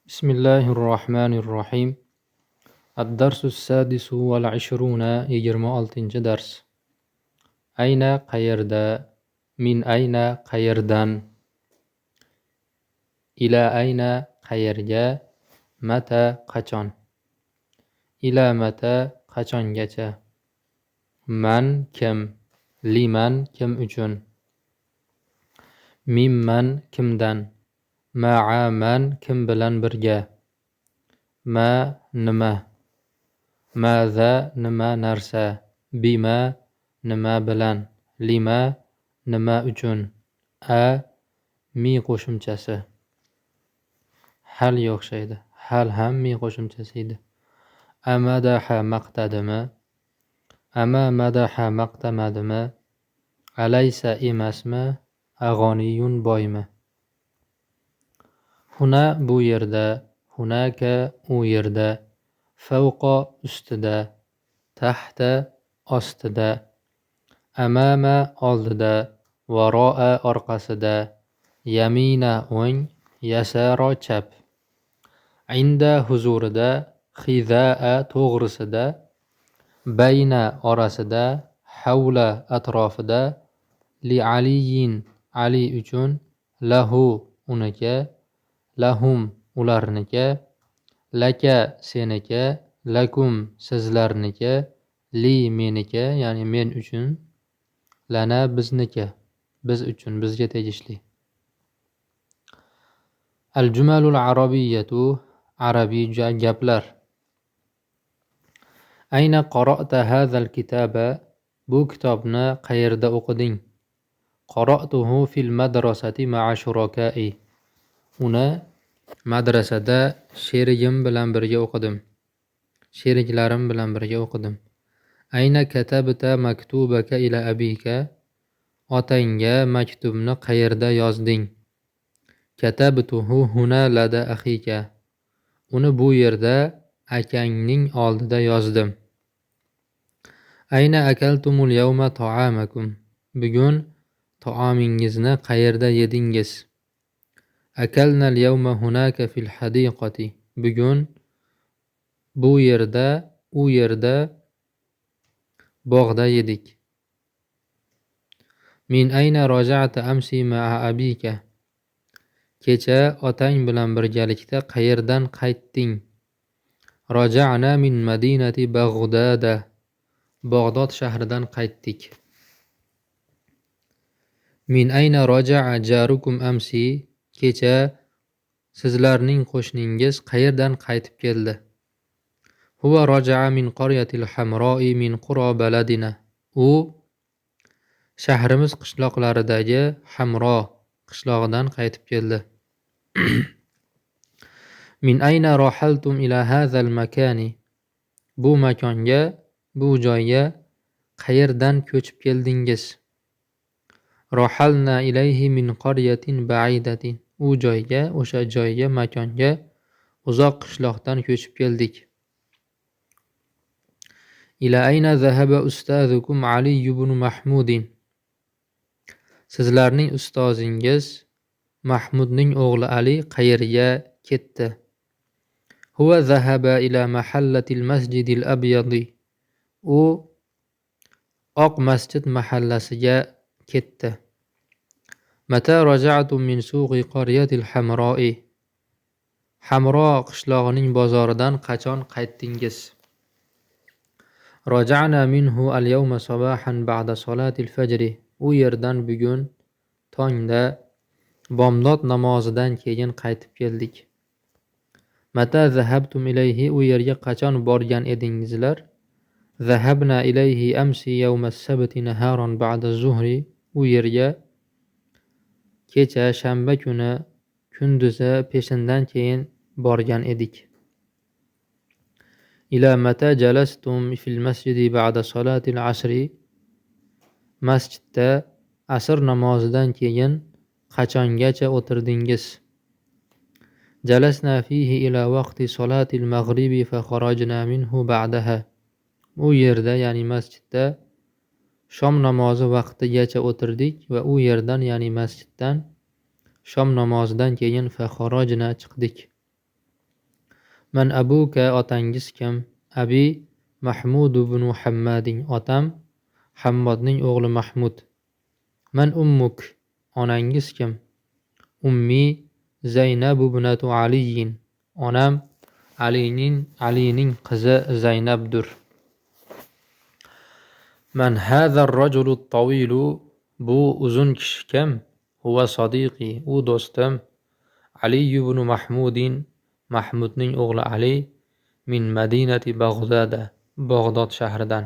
بسم الله الرحمن الرحيم. الدرس السادس والعشرون 26 dars. أين qayerda, min ayna qayerdan, ila ayna qayerga, mata qachon, ila mata qachongacha, man kim, liman kim uchun, mimman kimdan, ma'a man kim bilan birga, ma nima, maza nima narsa, bima nima bilan, lima nima uchun, a mi qo'shimchasi. Halga o'xshaydi. Hal ham mi qo'shimchasi edi. Amadaha maqtadimi, ama madaha maqtamadimi, alaysa emasmi, ag'oniyun boymi. Huna bu yerda, hunaka u yerda, fawqa ustida, tahta ostida, amama oldida, varo'a orqasida, yamina o'ng, yasara chap, inda huzurida, xiza'a to'g'risida, bayna orasida, havla atrofida, li aliyin ali uchun, lahu uniki, lahum ularniki, laka seniki, lakum sizlarniki, li meniki ya'ni men uchun, lana bizniki biz uchun bizga tegishli. Al-jumalul arabiyyatu arabiy gaplar. Ayna qara'ta hadhal kitaba, bu kitobni qayerda o'qiding? Qara'tuhu fil madrasati ma'a shuraka'i, uni madrasada sherigim bilan birga o'qidim. Sheriklarim bilan birga o'qidim. Ayna katabta maktubaka ila abika, otangga maktubni qayerda yozding? Katabtuhu huna lada akhika, uni bu yerda akangning oldida yozdim. Ayna akaltumul yawma ta'amakum, bugun taomingizni qayerda yedingiz? Akalna al-yawma hunaka fil hadiqati, bugun bu yerda, u yerda bog'da yedik. Min ayna raja'ta amsi ma'a abika, kecha otang bilan birgalikda qayerdan qaytding? Raja'na min madinati Baghdada, Bag'dod shahridan qaytdik. Min ayna raja'a jarukum amsi, kecha sizlarning qo'shningiz qayerdan qaytib keldi? Huwa raja'a min qaryatil hamro'i min qura baladina, u shahrimiz qishloqlaridagi Hamro qishlog'idan qaytib keldi. Min ayna rahaltum ila hadhal makani, bu makonga, bu joyga qayerdan ko'chib keldingiz? Rahalna ilayhi min qaryatin ba'idatin, u joyga, o'sha joyga, makonga uzoq qishloqdan ko'chib keldik. Ila ayna zahaba ustazukum Ali ibn Mahmudin, sizlarning ustozingiz Mahmudning o'g'li Ali qayerga ketdi? Huwa zahaba ila mahallatil masjidil abyadi, u oq masjid mahallasiga ketdi. Mata raja'tum min suqi qaryatil hamro'i, Hamro qishlog'ining bozoridan qachon qaytdingiz? Raja'na minhu al-yawma sabahan ba'da salatil fajri, u yerdan bugun tongda bomdod namozidan keyin qaytib keldik. Mata zahabtum ilayhi, u yerga qachon borgan edingizlar? Zahabna ilayhi amsi yawma as-sabti naharan ba'da zuhri, u yerga kecha shanba kuni kunduzi peshindan keyin borgan edik. Ila mata jalastum fil masjidi ba'da salatil asri, masjidda asr namozidan keyin qachongacha o'tirdingiz? Jalasna fihi ila vaqti salatil maghribi fa kharajna minhu ba'daha, u yerda ya'ni masjidda shom namozi vaqtigacha o'tirdik va u yerdan ya'ni masjiddan shom namozidan keyin fa kharajna chiqdik. Man abuka, otangiz kim? Abi Mahmud ibn Hammadin, otam Hammodning o'g'li Mahmud. Man ummuk, onangiz kim? Ummi Zaynab ibnatu Aliyin, onam Alining qizi Zaynabdir. Man hadha ar-rajulu at-tawilu, bu uzun kishi kim? Huwa sadiqi, u do'stim. Ali ibn Mahmudin, Mahmudning o'g'li Ali, min madinati Bag'dada, Bag'dod shahridan.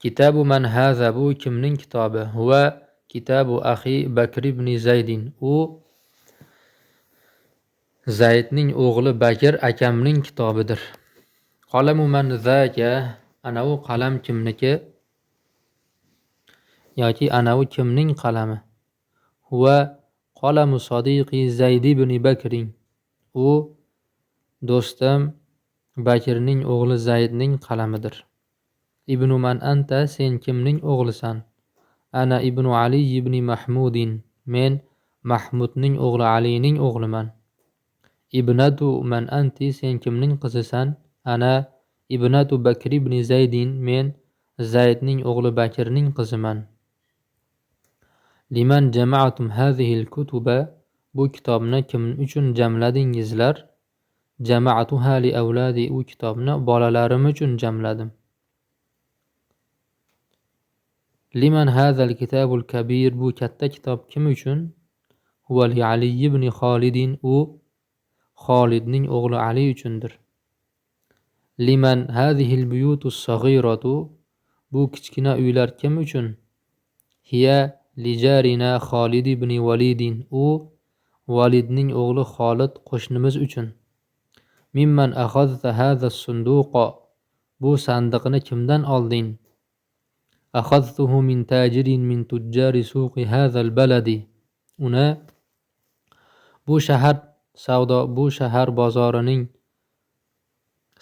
Kitabu man hadha, bu kimning kitobi? Huwa kitabu akhi Bakr ibn Zaydin, u Zaydning o'g'li Bakr akamning kitobidir. Qalamu man zaka, anavi qalam kimniki? Yoki anavi kimning qalami? Huwa qalamu sadiqi Zayd ibn Bakrin, u do'stim Bakrning o'g'li Zaydning qalamidir. Ibnu man anta, sen kimning o'g'lisan? Ana ibnu Ali ibn Mahmudin, men Mahmudning o'g'li Alining o'g'liman. Ibnatu man anti, sen kimning qizisan? Ana ibnatu Bakr ibn Zaydin, men Zaydning o'g'li Bakrning qiziman. Liman jama'atum hadhihi al-kutuba, bu kitobni kim uchun jamladingizlar? Jama'atuha li avladi, u kitobni bolalarim uchun jamladim. Liman hadha al-kitabul kabir, bu katta kitob kim uchun? Huwa li Ali ibn Khalidin, u Khalidning o'g'li Ali uchundir. Liman hadhihi al-buyutus saghiratu, bu kichkina uylar kim uchun? Hiya li jarina Khalid ibn Walidin, u Walidning o'g'li Khalid qo'shnimiz uchun. Mimman akhadha hadha as-sunduqa, bu sandiqni kimdan olding? Akhadtuhu min tajirin min tujjari suqi hadha al-baladi, uni bu shahar bozorining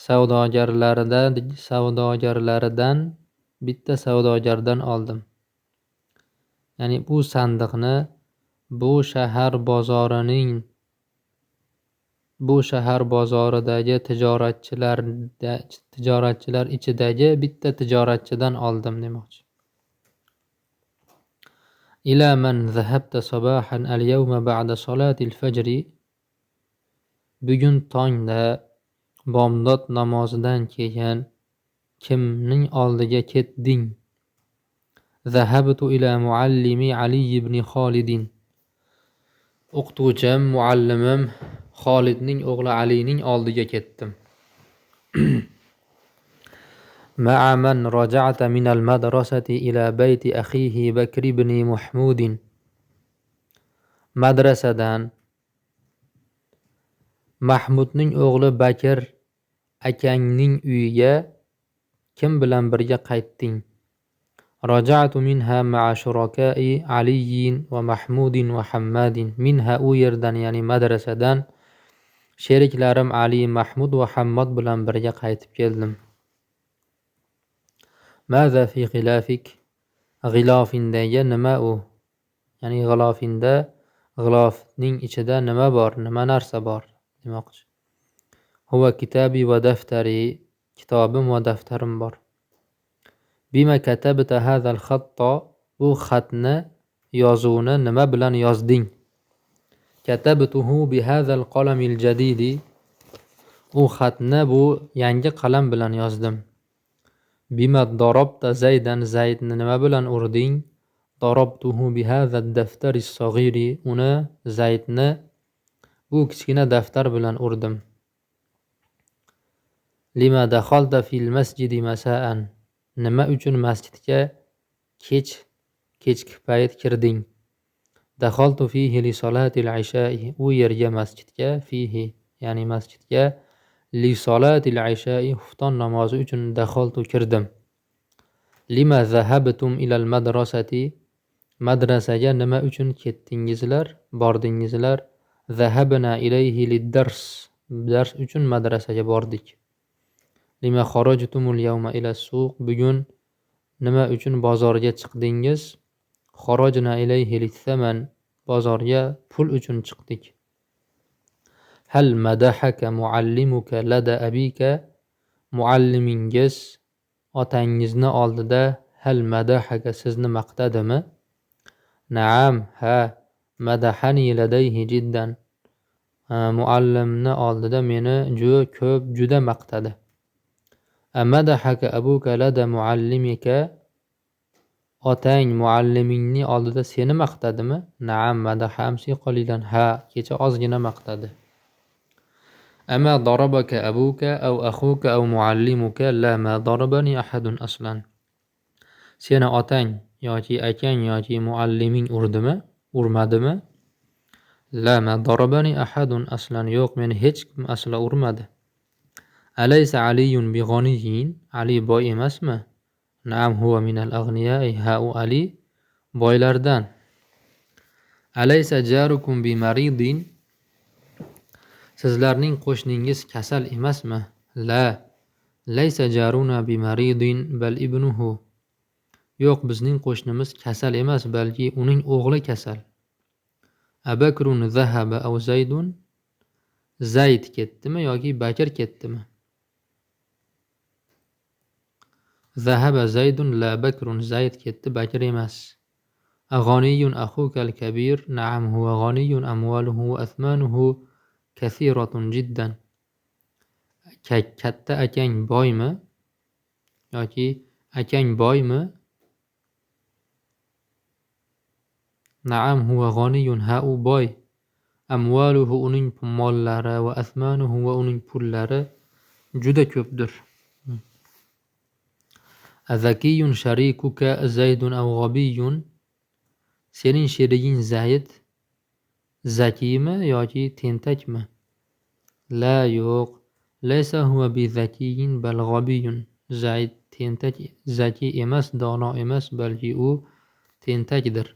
savdogarlaridan bitta savdogardan oldim. Ya'ni bu sandiqni bu shahar bozoridagi tijoratchilar ichidagi bitta tijoratchidan oldim demoqchi. Ila man zahabta sabahan al-yawma ba'da solati al-fajr, bugun tongda bomdod namozidan keyin kimning oldiga ketding? Zahabtu ila muallimi Ali ibn Khalidin, o'qituvchim, muallimim Khalidning o'g'li Alining oldiga ketdim. Ma'a man raja'ta min al-madrasati ila bayti akhihi Bakr ibn Mahmudin, madrasadan Mahmudning o'g'li Bakr akangning uyiga kim bilan birga qaytding? Raja'tu minha ma'a shuraka'i Aliyin va Mahmudin va Hammadin, minha, u yerdan ya'ni madrasadan sheriklarim Ali, Mahmud va Hammad bilan birga qaytib keldim. Maza fi ghilafik, g'ilofindagi nima u? Ya'ni g'ilofning ichida nima bor, nima narsa bor demoqchi. Huwa kitabi va daftari, kitobim va daftarim bor. Bima katabta hadha al-khatta, bu xatni, yozuvni nima bilan yozding? Katabtuhu bi hadha al-qalami al-jadidi, u xatni bu yangi qalam bilan yozdim. Bima darabta Zaydan, Zaydni nima bilan urding? Darabtuhu bi hadha ad-daftari as-saghiri, uni Zaydni bu kichkina daftar bilan urdim. Lima dakhalta fil masjidi masa'an, nima uchun masjidga kechki payt kirding? Dakhaltu fihi li solati al-isha'i, u yerga masjidga, fihi ya'ni masjidga, li solati al-isha'i, xufton namozi uchun dakhaltu kirdim. Lima zahabtum ila al-madrasati, madrasaga nima uchun ketdingizlar, bordingizlar? Zahabna ilayhi lid-dars, dars uchun madrasaga bordik. Lima kharajtumul yawma ila as-suq, bugun nima uchun bozorga chiqdingiz? Kharajna ilayhi lit-thaman, bozorga pul uchun chiqdik. Hal madahaka muallimuka lada abika? Muallimingiz otangizni oldida hal madahaka sizni maqtadimi? Naam, ha, madahani ladayhi jiddan. Muallimni oldida meni juda maqtadi. Amadahaka abuka lada muallimika? Otang muallimingni oldida seni maqtadimi? Naam, madaha amsi qalilan. Ha, kecha ozgina maqtadi. Ama darabaka abuka aw akhuka aw muallimuka? La, ma darabani ahadun aslan. Seni otang yoki akang yoki mualliming urdimi? Urmadimi? La, ma darabani ahadun aslan. Yo'q, meni hech kim asla urmadi. Alaysa Aliyun bighaniyin? Ali boy emasmi? Naam, huwa minal aghniyai. Ha, u Ali boylardan. Alaysa jarukum bimaridin? Sizlarning qo'shningiz kasal emasmi? La, laysa jaruna bimaridin bal ibnuhu. Yo'q, bizning qo'shnimiz kasal emas, balki uning o'g'li kasal. Abakrun zahaba aw Zaydun? Zayd ketdimi yoki Bakr ketdimi? Zahaba Zaydun la Bakrun. Zayd ketdi, Bakr emas. Aghaniyun akhuka al-kabir? Naam, huwa ghaniyun amwaluhu wa athmanuhu kathiratun jiddan. Katta akang boymi yoki akang boymi? Naam, huwa ghaniyun. Ha, u boy. Amwaluhu, uning mollari, va athmanuhu, va uning pullari juda ko'pdir. Azakiyun sharikuka Zaydun aw g'abiyun? Sening sheriging Zayd zakiymi yoki tentakmi? La, yo'q. Laysa huwa bi zakiyin bal g'abiyun. Zayd tentak, zaki emas, dono emas, balki u tentakdir.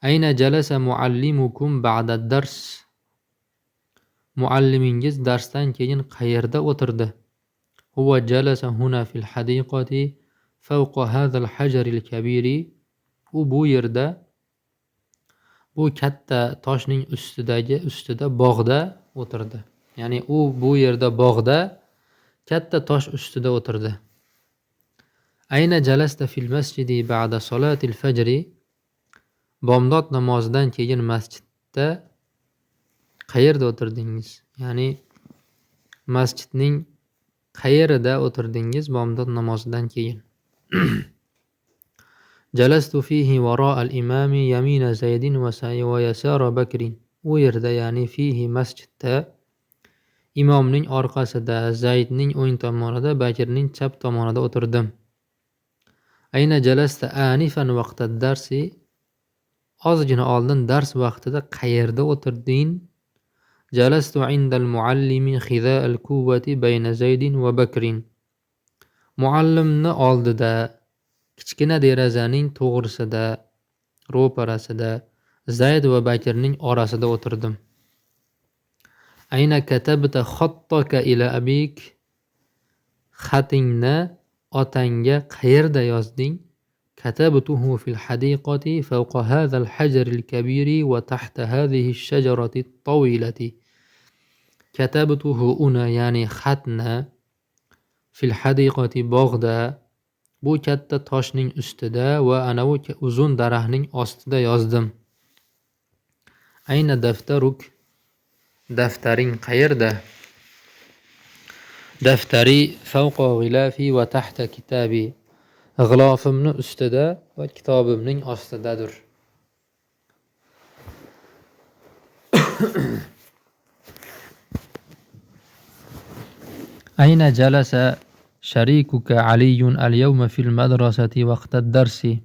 Ayna jalasa muallimukum ba'da dars? Muallimingiz darsdan keyin qayerda o'tirdi? Huwa jalasa huna fil hadiqati fawqa hadha al-hajar al-kabiri? U bu yerda, bu katta toshning ustida bog'da o'tirdi. Ya'ni u bu yerda bog'da katta tosh ustida o'tirdi. Ayna jalasta fil masjidi ba'da solatil fajri? Bomdod namozidan keyin masjidda qayerda o'tirdingiz? Ya'ni masjidning qayerida o'tirdingiz bomdod namozidan keyin? Jalastu fihi wara al-imami yamina Zaydin va yasara Bakrin. U yerda, ya'ni fihi masjidda, imomning orqasida, Zaydning o'ng tomonida, Bakrning chap tomonida o'tirdim. Ayna jalasta anifan vaqta darsi? Ozgina oldin dars vaqtida qayerda o'tirding? Jalastu indal muallimi khiza al-quwwati bayna Zaydin va Bakrin. Muallimni oldida, kichkina derazaning to'g'risida, ro'parasida, Zayd va Bakrning orasida o'tirdim. Ayna katabta khattaka ila abik? Xatingni otangga qayerda yozding? Katabtuhu fil hadiqati fawqa hadha al-hajar al-kabiri wa tahta hadhihi ash-shajarati at-tawilati. Katabtuhu una, ya'ni xatni, fil hadiqati bog'da, bu katta toshning ustida va anavi uzun daraxtning ostida yozdim. Ayna daftaruk? Daftaring qayerda? Daftari fawqa g'ilafi va tahta kitabi. G'ilofimni ustida va kitobimning ostidadir. Ayna jalasa sharikuka Aliyun al-yawma fil madrasati waqta ad-darsi?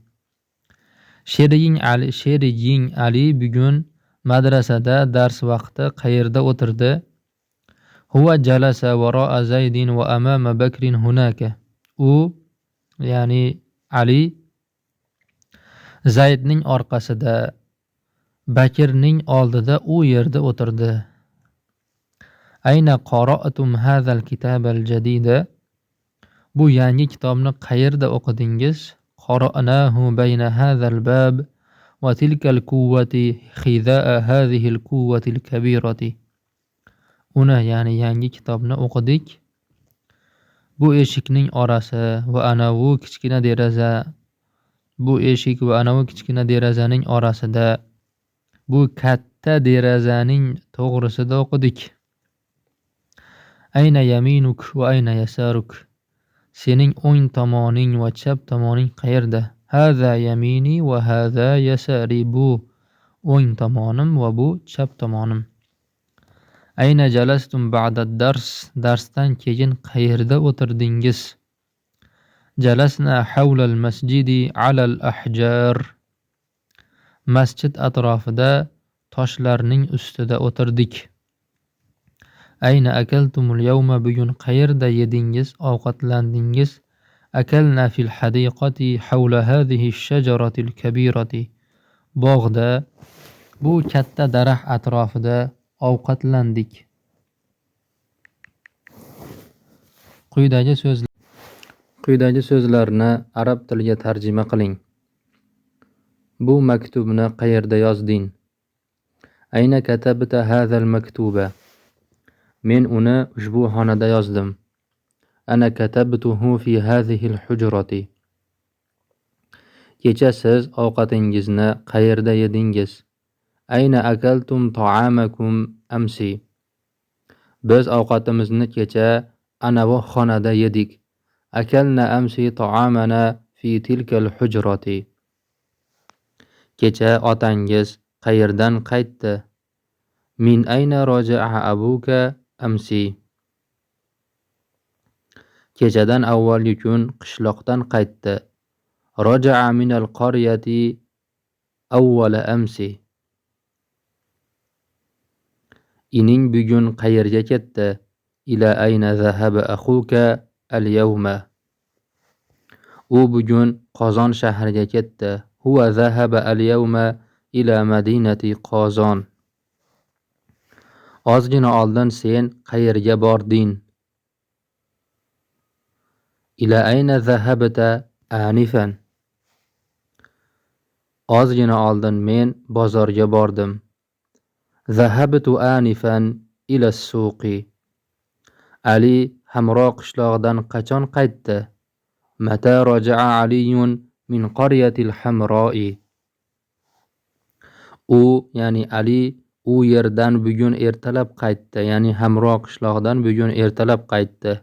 Sheriging Ali bugun madrasada dars vaqti qayerda o'tirdi? Huwa jalasa wara'a Zaydin wa amama Bakrin hunaka. U, ya'ni Ali, Zaydning orqasida, Bakrning oldida, u yerda o'tirdi. Ayna qara'tum hadha al-kitab al-jadida? Bu yangi kitobni qayerda o'qidingiz? Qara'nahu bayna hadha al-bab wa tilka al-quwwati khida'a hadhihi al-quwwati al-kabirati. uni ya'ni yangi kitobni o'qidik. Bu eshikning orasi va anavi kichkina deraza, bu eshik va anavi kichkina derazaning orasida, bu katta derazaning to'g'risida o'qidik. Ayna yaminuk va ayna yasaruk. Sening o'ng tomoning va chap tomoning qayerda? Haza yamini va haza yasari. Bu o'ng tomonim va bu chap tomonim. Ayna jalastum ba'da dars. Darsdan keyin qayerda o'tirdingiz? Jalasna havlal masjidi alal ahjar. Masjid atrofida toshlarning ustida o'tirdik. Ayna akaltumul yawma. Bugun qayerda yedingiz, ovqatlandingiz? Akalna fil hadiqati havla hadhihi ash-shajaratil kabirati. Bog'da bu katta daraxt atrofida ovqatlandik. Quyidagi so'zlarni arab tiliga tarjima qiling. Bu maktubni qayerda yozding? Ayna katabta hadhal maktuba. Men uni ushbu xonada yozdim. Ana katabtuhu fi hadhihi al-hujrati. Kecha siz ovqatingizni qayerda yedingiz? Ayna akaltum ta'amakum amsi. Biz ovqatimizni kecha anavi xonada yedik. Akalna amsi ta'amana fi tilka al-hujrati. Kecha otangiz qayerdan qaytdi? Min ayna raja'a abuka amsi. Kechadan avvalgi kun qishloqdan qaytdi. Raja'a min al-qaryati awwala amsi. Ining bugun qayerga ketdi? Ila ayna zahaba akhuka al-yawma. U bugun Qozon shahriga ketdi. Huwa zahaba al-yawma ila madinati Qozon. Ozgina oldin sen qayerga bording? Ila ayna zahabta anifan. Ozgina oldin men bozorga bordim. Zahabtu anifan ila as-suqi. Ali Hamro qishlog'idan qachon qaytdi? Mata raja'a Aliyun min qaryati al-Hamra'i. U ya'ni Ali u yerdan bugun ertalab qaytdi, ya'ni Hamro qishlog'idan bugun ertalab qaytdi.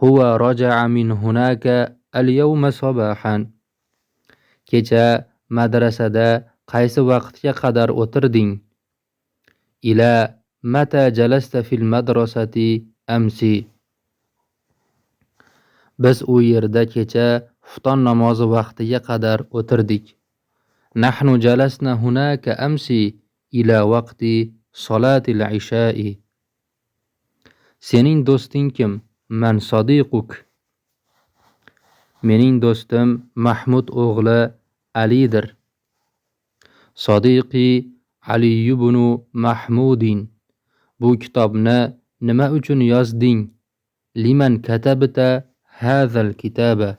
Huwa raja'a min hunaka al-yawma sabahan. Kecha madrasada qaysi vaqtga qadar o'tirding? Ila mata jalasta fil madrasati amsi. Biz u yerda kecha xufton namozi vaqtiga qadar o'tirdik. Nahnu jalasna hunaka amsi ila vaqti salatil isha'i. Sening do'sting kim? Man sadiquk. Mening do'stim Mahmud o'g'li Alidir. Sadiqi Ali ibn Mahmudin. Bu kitobni nima uchun yozding? Liman katabta hadhal kitaba.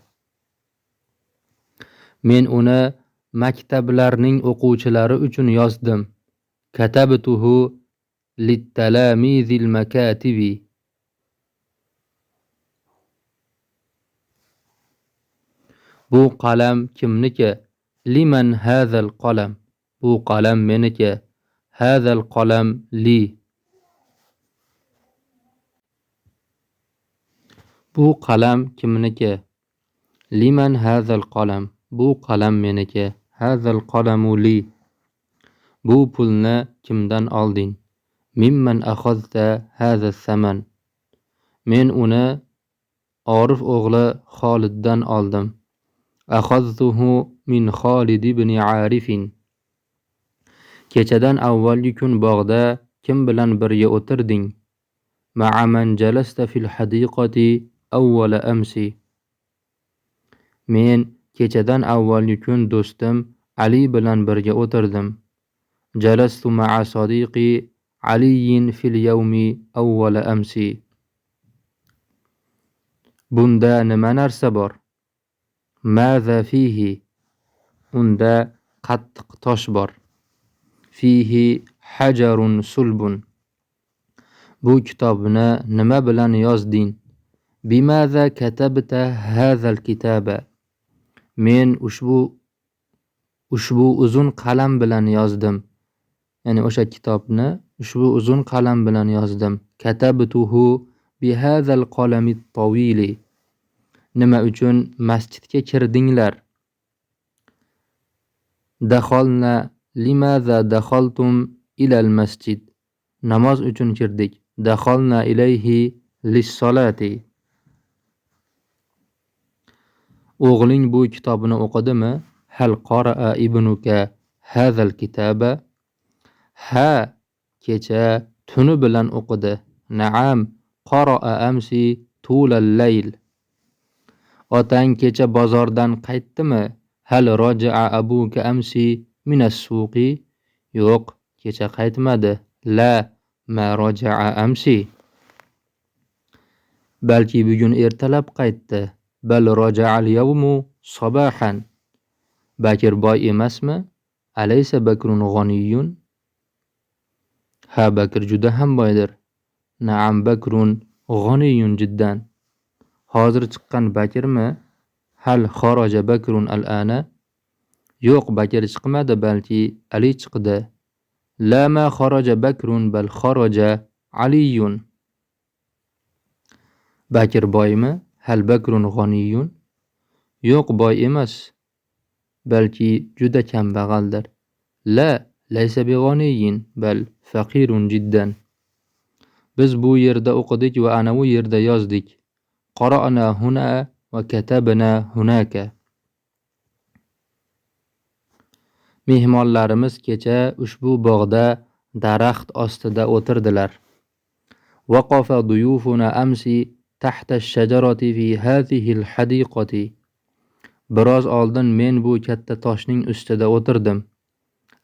Men uni maktablarning o'quvchilari uchun yozdim. Katabtuhu lit-talamizil makatibi. Bu qalam kimniki? Liman hadhal qalam. Bu qalam meniki. Hadhal qalam li. Bu qalam kimniki? Liman hadhal qalam. Bu qalam meniki. Hadhal qalamu li. Bu pulni kimdan olding? Mimman akhadta hadha saman. Men uni Orif o'g'li Xoliddan oldim. Akhadtuhu min Xolid ibn Arifin. Kechadan avvalgi kun bog'da kim bilan birga o'tirding? Ma'a man jalasta fil hadiqati awwala amsi. Men kechadan avvalgi kun do'stim Ali bilan birga o'tirdim. Jalastu ma'a sadiqi Aliyin fil yawmi awwala amsi. Bunda nima narsa bor? Maza fihi. Unda qattiq tosh bor. Fihi hajarun sulbun. Bu kitobni nima bilan yozding? Bimaza katabta hazal kitaba. Men ushbu uzun qalam bilan yozdim. Ya'ni o'sha kitobni ushbu uzun qalam bilan yozdim. Katabtuhu bihazal qalamit tawili. Nima uchun masjidga kirdinglar? Dakhalna limaza dakhaltum ilal masjid. Namoz uchun kirdik. Dakhalna ilayhi lis-solati. O'g'ling bu kitobni o'qidimi? Hal qara'a ibnuka hazal kitaba? Ha, kecha tuni bilan o'qidi. Naam, qara'a amsi tulal layl. Otang kecha bozordan qaytdimi? Hal roja'a abuka amsi minas suqi? Yo'q, kecha qaytmadi. La, ma roja'a amsi. Balki bugun ertalab qaytdi. Bal roja'al yawmu sabahan. Bakir boy emasmi? Alaysa Bakrun g'aniyun? Ha, Bakr juda ham boydir. Naam, Bakrun g'aniyun jiddan. Hozir chiqqan Bakrmi? Hal kharaja Bakrun al-ana? Yo'q, Bakr chiqmadi, balki Ali chiqdi. La ma kharaja Bakrun bal kharaja Aliyun. Bakr boymi? Hal Bakrun g'aniyun? Yo'q, boy emas, balki juda kambag'aldir. La, laysa bighaniyin bal faqirun jiddan. Biz bu yerda o'qidik va ana bu yerda yozdik. Qara'na huna va katabna hunaka. Mehmonlarimiz kecha ushbu bog'da daraxt ostida o'tirdilar. Waqafa duyufuna amsi tahta ash-shajarati fi hadhihi al-hadiqati. Biroz oldin men bu katta toshning ustida o'tirdim.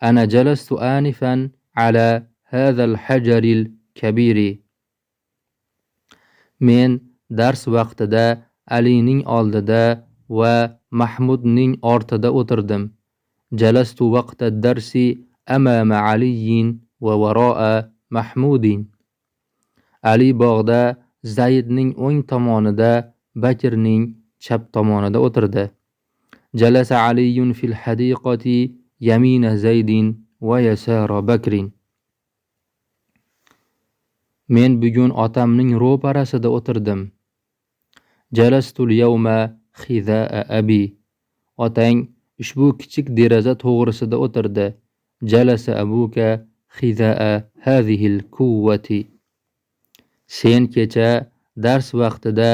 Ana jalastu anifan ala hadha al-hajari al-kabiri. Men dars vaqtida Alining oldida va Mahmudning ortida o'tirdim. Jalastu vaqta darsi amama Aliyin va varo'a Mahmudin. Ali bog'da Zaydning o'ng tomonida, Bakrning chap tomonida o'tirdi. Jalasa Aliyun fil hadiqati yamina Zaydin va yasara Bakrin. Men bugun otamning ro'parasida o'tirdim. Jalastul yawma khiza'a abi. Otang ushbu kichik deraza to'g'risida o'tirdi. Jalasa abuka khiza'a hadhil kuvvati. Sen kecha dars vaqtida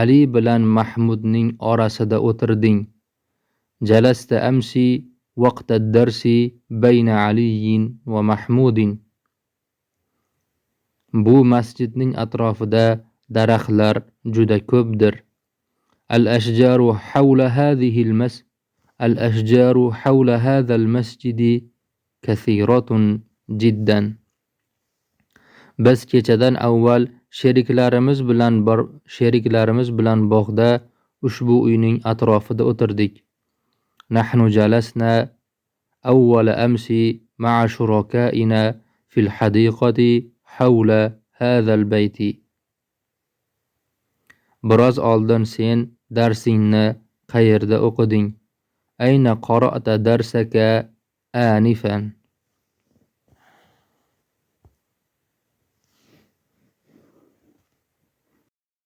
Ali bilan Mahmudning orasida o'tirding. Jalasta amsi vaqta darsi bayna Aliyin va Mahmudin. Bu masjidning atrofida daraxtlar juda ko'pdir. Al-ashjaru hawla hadhihi al-ashjaru hawla hadha al-masjidi kathiratun jiddan. Biz kechadan avval sheriklarimiz bilan bog'da ushbu uyning atrofida o'tirdik. Nahnu jalasna awwala amsi ma'a shurakaina fil hadiqati hawla hadha al-bayti. Biroz oldin sen darsingni qayerda o'qiding? Ayna qara'ta darsaka anifan.